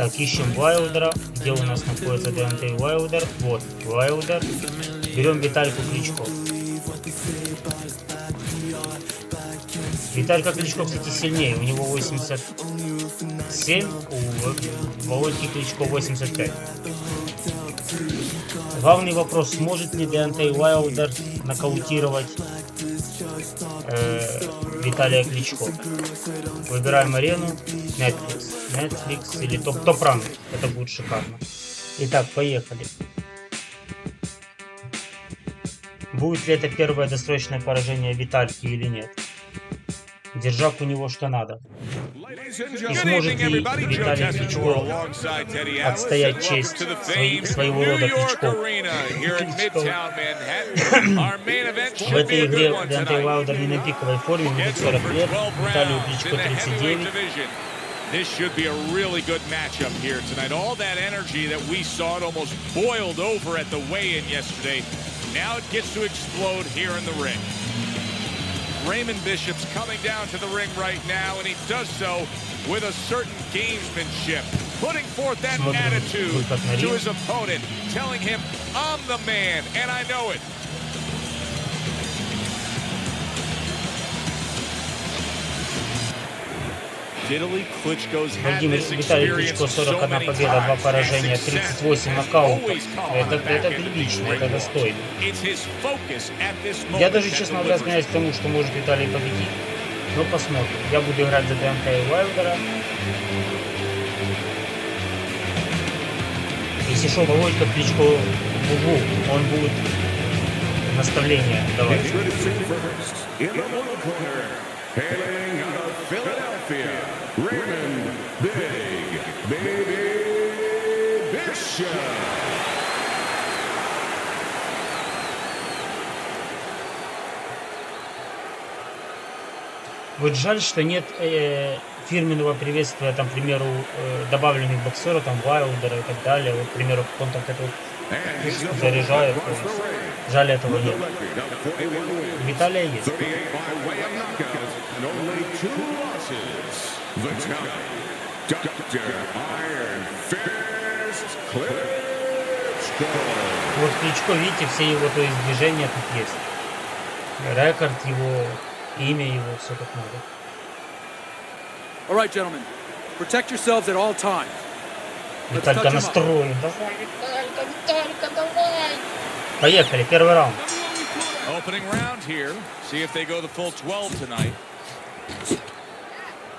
Так, ищем Уайлдера. Где у нас находится Деонтей Уайлдер? Вот, Уайлдер. Берем Виталия Кличко. Виталий Кличко, кстати, сильнее. У него 87, у Володи Кличко 85. Главный вопрос, сможет ли Деонтей Уайлдер нокаутировать Виталия Кличко. Выбираем арену, Netflix или топ-ранг. Это будет шикарно. Итак, поехали. Будет ли это первое досрочное поражение Витальки или нет? Держак у него что надо. И сможет ли Виталий Кличко отстоять честь своего рода Кличко? В этой игре Деонтей Уайлдер не на пиковой форме, будет 40 лет, Виталию Кличко 39. This should be a really good matchup here tonight. All that energy that we saw, it almost boiled over at the weigh-in yesterday. Now it gets to explode here in the ring. Raymond Bishop's coming down to the ring right now, and he does so with a certain gamesmanship, putting forth that attitude to his opponent, telling him, I'm the man, and I know it. Виталий Кличко 41 победа, 2 поражения, 38 нокаутов. Это прилично, это достойно. Я даже, честно говоря, склоняюсь к тому, что может Виталий победить. Но посмотрим. Я буду играть за Деонтея Уайлдера. Если что, Володька Кличко Бубу, он будет наставление давать. Raymond Big Baby Bishop. Вот жаль, что нет фирменного приветствия, там, к примеру, добавленных боксеров, там, Уайлдера и так далее. Вот, к примеру, он так это вот заряжает. Жаль, этого нет. Виталия есть. Вот Кличко, видите, все его, то есть, движения тут есть. Рекорд его, имя его, все как надо. All right, gentlemen, protect yourselves at all times. Виталька настроен. Давай, Виталька, давай. Поехали, первый раунд. Opening round here. See if they go the full 12 tonight.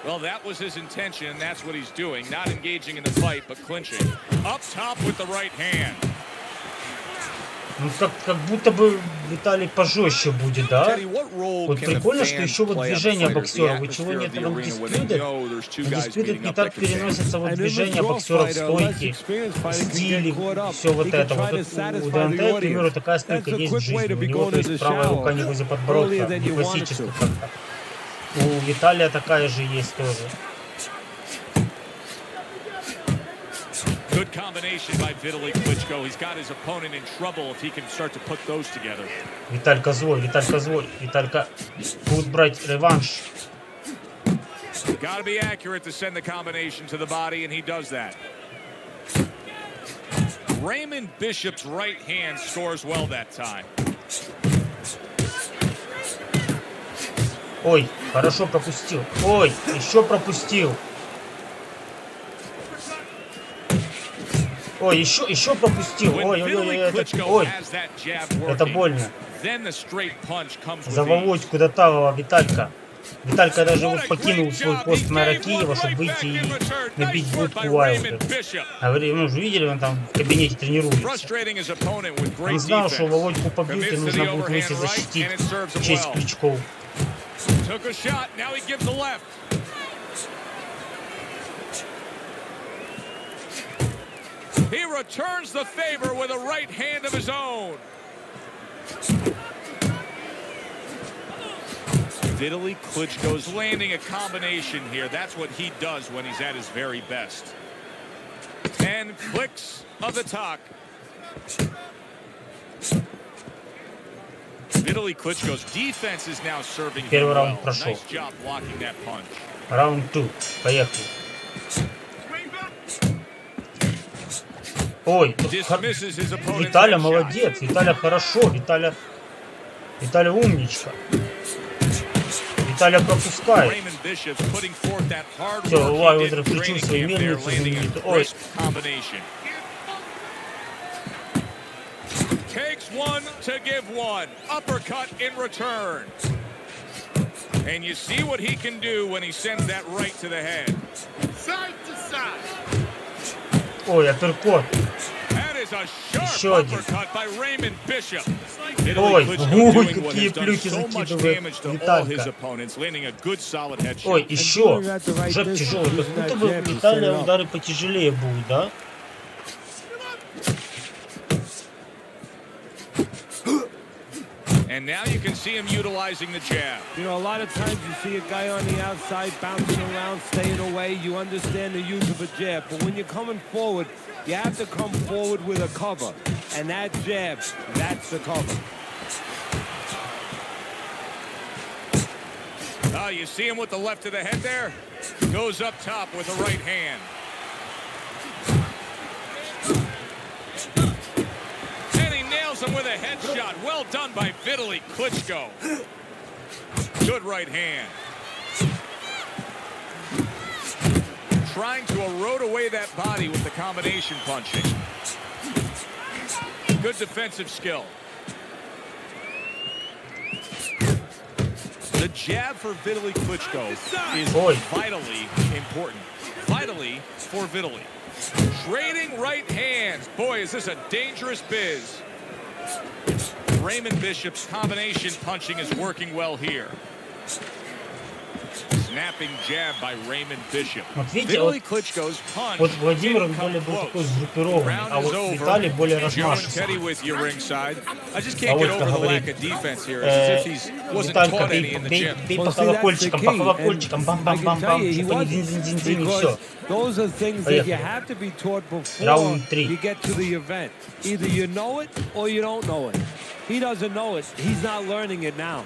Well, that was his intention, and that's what he's doing. Not engaging in the fight, but clinching. Up top with the right hand. Ну, как будто бы Виталий пожестче будет, да? Вот прикольно, что еще вот движения боксера. Вы чего нет там диспьютед? Диспьютед не так переносятся вот движения боксеров, стойки, стили, все вот это. Вот у Деонтея, к примеру, такая стойка есть в жизни. У него, то есть, правая рука не возле подбородка, не классически как-то. У Виталия такая же есть тоже. Good combination by Vitaly Klitschko. He's got his opponent in trouble if he can start to put those together. Виталька злой, Виталька злой. Виталька будет брать реванш. Got to be accurate to send the combination to the body, and he does that. Raymond Bishop's right hand scores well that time. Ой, хорошо пропустил. Ой, еще пропустил. Ой, еще пропустил. Ой, это больно. За Володьку до Тавова Виталька. Виталька даже вот покинул свой пост мэра Киева, чтобы выйти и набить будку Уайлдера. Ну, уже видели, он там в кабинете тренируется. Он знал, что Володьку побьют, и нужно будет выйти защитить честь Кличков. He returns the favor with a right hand of his own. Vitaly Klitschko's landing a combination here. That's what he does when he's at his very best. 10 clicks of the talk. Vitaly Klitschko's defense is now serving him well. Nice job blocking that punch. Раунд 2. Поехали. Ой, dismisses his opponent's Виталя headshot. молодец, Виталя хорошо, Виталя умничка. Виталя пропускает. Raymond Bishop's putting forth that hard Всё, work he Уайлдер did in включил training свои camp there, мельницы landing a знаменитые. Ой. crisp combination. Takes one to give one. Uppercut in return. And you see what he can do when he sends that right to the head. Side to side. Ой, апперкот. That is a sharp Еще один. uppercut by Raymond Bishop. Ой, Klitschko ой, doing what какие has done плюхи so much закидывает damage to all his Виталька. opponents, landing a good solid headshot. Ой, еще. Жак тяжелый. Как будто бы Виталия удары потяжелее будут, да? And now you can see him utilizing the jab. You know, a lot of times you see a guy on the outside bouncing around, staying away. You understand the use of a jab. But when you're coming forward, you have to come forward with a cover. And that jab, that's the cover. You see him with the left of the head there? Goes up top with the right hand. And he nails him with a headshot. Well done by Vitaly Klitschko. Good right hand. Trying to erode away that body with the combination punching. Good defensive skill. The jab for Vitaly Klitschko is vitally important. Vitally for Vitaly. Trading right hands. Boy, is this a dangerous biz. Raymond Bishop's combination punching is working well here. Snapping jab by Raymond Bishop. Вот видите, вот Владимир более был такой сгруппированный, а вот Виталий более размашистый. Володька говорит, Виталька, бей по колокольчикам, бам-бам-бам-бам, чтобы не дзинь-дзинь-дзинь, и все. Поехали. Раунд 3. Either you know it or you don't know it. He doesn't know it. He's not learning it now.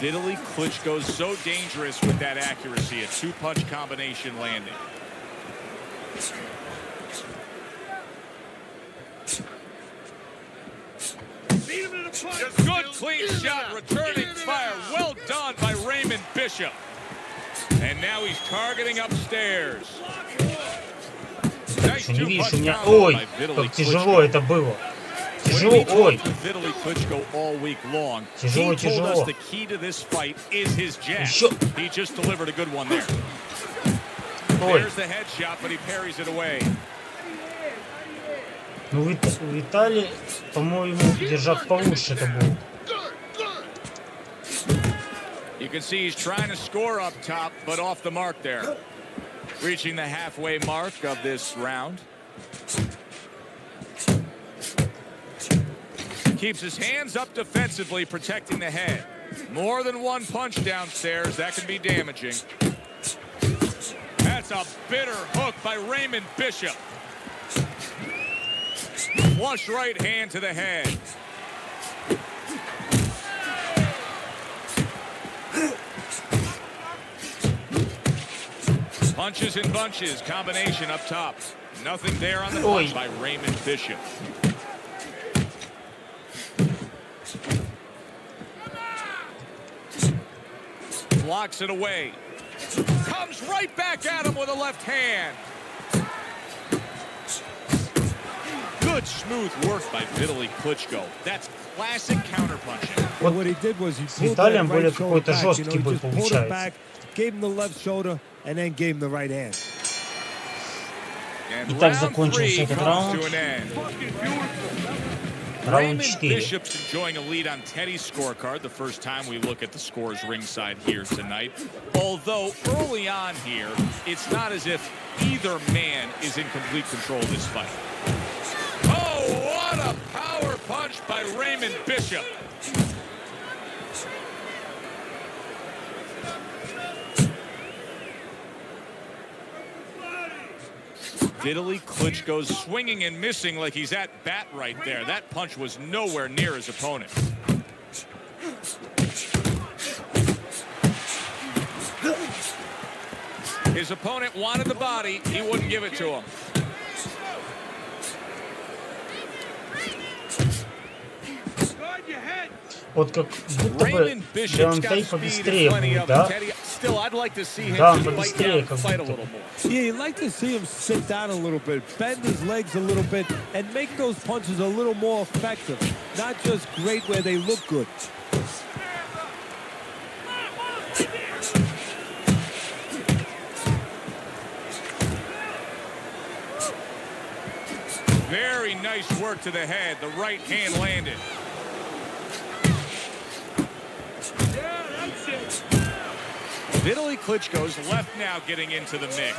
Vitaly Klitschko's so dangerous with that accuracy. A two-punch combination landing. Good clean shot, returning fire. Well done by Raymond Bishop. And now he's targeting upstairs. Что не видишь, у меня... Ой, как тяжело это было. Тяжело, ой. Тяжело, тяжело. Еще. Ой. Ну, Виталий, по-моему, держак получше это был. You can see he's trying to score up top, but off the mark there. Reaching the halfway mark of this round. Keeps his hands up defensively, protecting the head. More than one punch downstairs. That can be damaging. That's a bitter hook by Raymond Bishop. Flush right hand to the head. Punches and bunches. Combination up top. Nothing there on the punch by Raymond Bishop. Blocks it away. Comes right back at him with a left hand. Good smooth work by Vitaly Klitschko. That's classic counterpunching. Вот what he did was he с Виталием более какой-то жесткий бой получается. Gave him the left shoulder and then gave him the right hand. Итак, закончился этот раунд. Раунд 4. Bishop's enjoying a lead on Teddy's scorecard. The first time we look at the scores ringside here tonight. Although early on here, it's not as if either man is in complete control of this fight. Oh, what a power punch by Raymond Bishop. Vitaly Klitschko's swinging and missing like he's at bat right there. That punch was nowhere near his opponent. His opponent wanted the body, he wouldn't give it to him. Вот как будто бы Деонтей побыстрее будет, да? Да, он побыстрее как будто. Yeah, you'd like to see him sit down a little bit, bend his legs a little bit, and make those punches a little more effective. Not just great where they look good. Very nice work to the head. The right hand landed. Vitaly Klitschko's left now getting into the mix.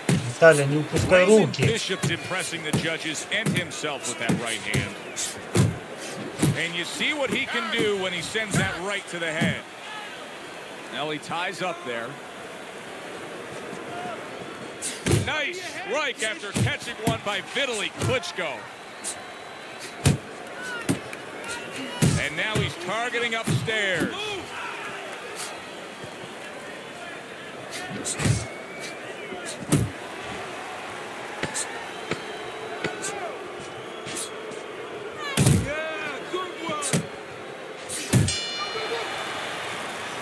Виталий, не упускай руки. Bishop's impressing the judges and himself with that right hand. And you see what he can do when he sends that right to the head. Now he ties up there. Nice strike after catching one by Vitaly Klitschko. And now he's targeting upstairs.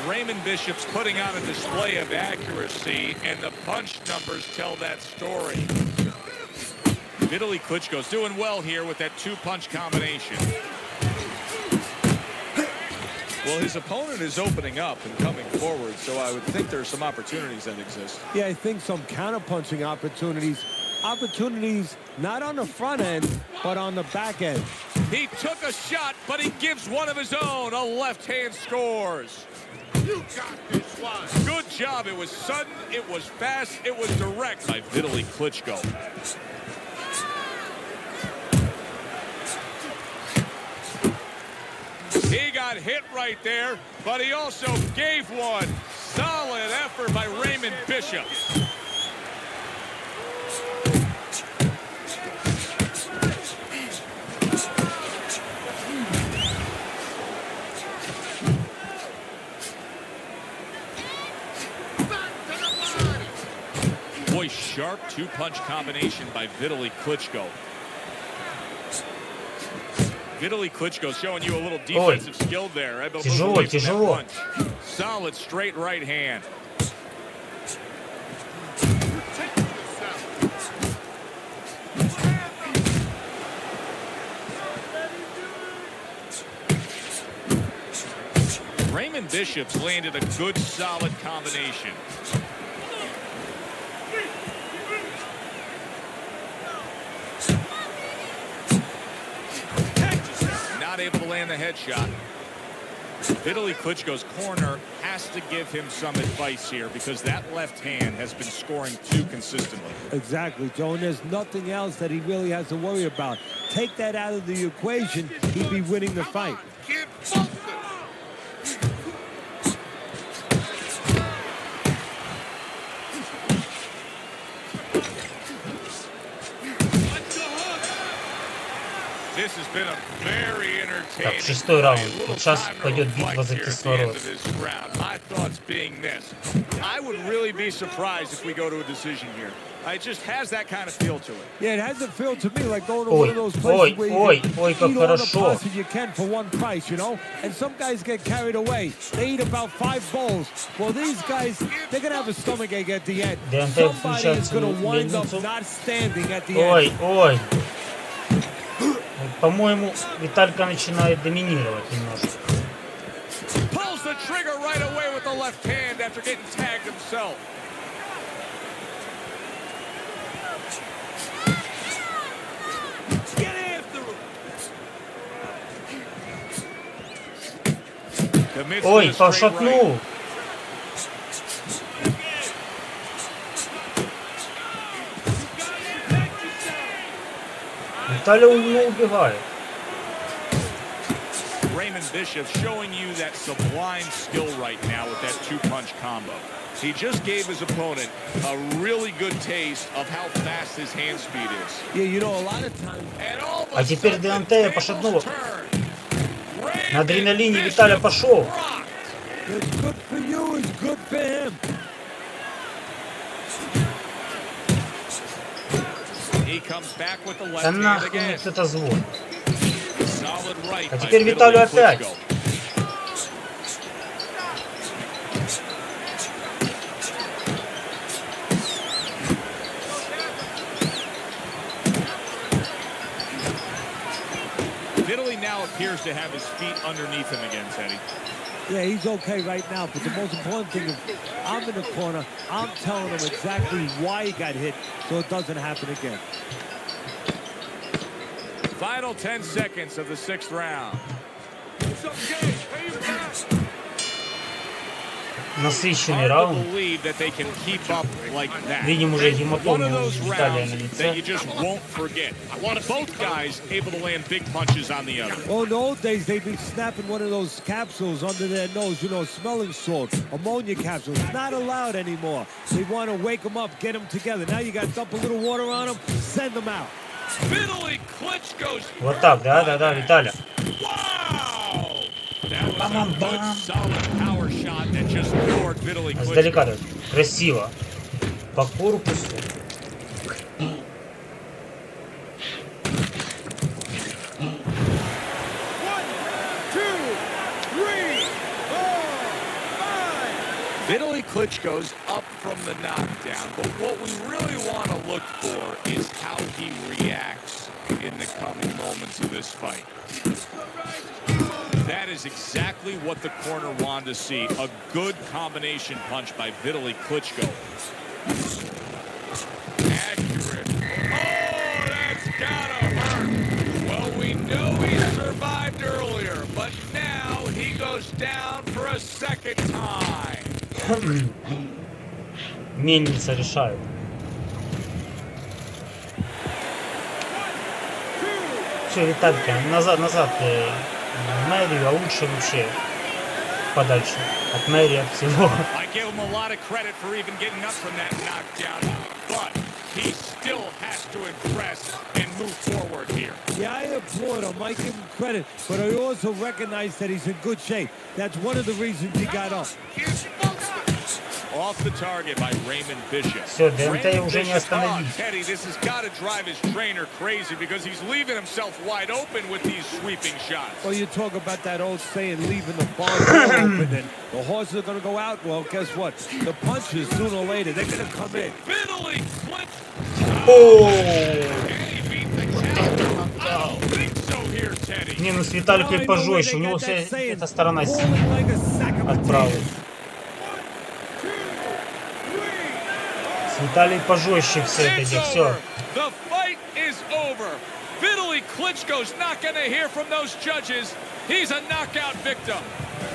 Raymond Bishop's putting on a display of accuracy, and the punch numbers tell that story. Vitaly Klitschko's doing well here with that two-punch combination. Well, his opponent is opening up and coming forward, so I would think there's some opportunities that exist. Yeah, I think some counter-punching opportunities. Opportunities not on the front end, but on the back end. He took a shot, but he gives one of his own. A left hand scores. You got this one. Good job. It was sudden, it was fast, it was direct by Vitaly Klitschko. He got hit right there, but he also gave one. Solid effort by Raymond Bishop. Boy, sharp two-punch combination by Vitaly Klitschko. Vitaly Klitschko showing you a little defensive skill there. Тяжело, тяжело. Solid straight right hand. Raymond Bishop's landed a good solid combination. Not able to land the headshot. Vitaly Klitschko's corner has to give him some advice here because that left hand has been scoring too consistently. Exactly, Joe, and there's nothing else that he really has to worry about. Take that out of the equation, he'd be winning the fight. Get focused. This has been a very Так, entertaining. шестой раунд. Вот сейчас пойдет битва за кислород. My thoughts being this: I would really be surprised if we go to a decision here. It just has that kind of feel to it. Yeah, it has a feel to me like going to one of those places where you can ой, как eat all the хорошо. pasta you can for one price, you know? And some guys get carried away. They eat about 5 bowls. Well, these guys, they're going to have a stomachache at the end. Деонтей Somebody is включает going to wind up лестницу. not standing at the Ой, end. ой. По-моему, Виталька начинает доминировать немножко. Pulls the trigger right away with the left hand after getting tagged himself. Get after him. Commits to Ой, the straight right. пошатнул. Виталий умно убегает. Raymond Bishop showing you that sublime skill right now with that two-punch combo. He just gave his opponent a really good taste of how fast his hand speed is. Yeah, you know, a lot of times... А теперь Деонтея пошатнуло. На адреналине Виталя пошел. It's good for you, it's good for him. He comes back with the left Да hand нахуй again. мне кто-то звонит. Solid right А by теперь Виталий Виталию опять. Кличко. Vitaly now appears to have his feet underneath him again, Teddy. Yeah, he's okay right now, but the most important thing is I'm in the corner. I'm telling him exactly why he got hit so it doesn't happen again. Final 10 seconds of the 6th round. Насыщенный Hard to раунд. believe that they can keep up like that. Видим уже One гематому of у those Виталия на rounds that you лице. just won't forget. Both guys able to land big punches on the other. Oh, in the old days, they'd be snapping one of those capsules under their nose, you know, smelling salt, ammonia capsules. Not allowed anymore. They want to wake them up, get them together. Now you got to dump a little water on them, send them out. Vitaly Klitschko's Вот так, да, Виталя. wow! That was a good solid power shot that just floored Vitaly Klitschko. Сдалека так. Красиво. По корпусу. Vitaly Klitschko's up from the knockdown, but what we really want to look for is how he reacts in the coming moments of this fight. That is exactly what the corner wanted to see. A good combination punch by Vitaly Klitschko. Accurate. Oh, that's gotta hurt. Well, we know he survived earlier, but now he goes down for a second time. Мельница решает. Все, Виталька, назад в мэрию, а лучше вообще подальше от мэрии, от всего. I give him a lot of credit for even getting up from that knockdown, but he still has to impress and move forward here. Yeah, I applaud him. I give him credit, but I also recognize that he's in good shape. That's one of the reasons he got up. Off the target by Raymond Bishop. Все, Деонтей уже не остановить. Teddy, this has got to drive his trainer crazy because he's leaving himself wide open with these sweeping shots. Well, you talk about that old saying, leaving the barn door open, and the horses are going to go out. Well, guess what? The punches, sooner or later, they're going to come in. Vitaly О! He beat the counter. I don't think so here, Teddy. Не, ну с Виталикой пожестче, у него вся эта сторона сильная от правой. С Виталией пожестче все это идет, все. The fight is over. Vitaly Klitschko's not going to hear from those judges. He's a knockout victim.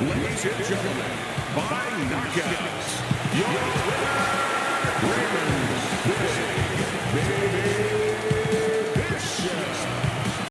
Ladies and gentlemen, by knockout, your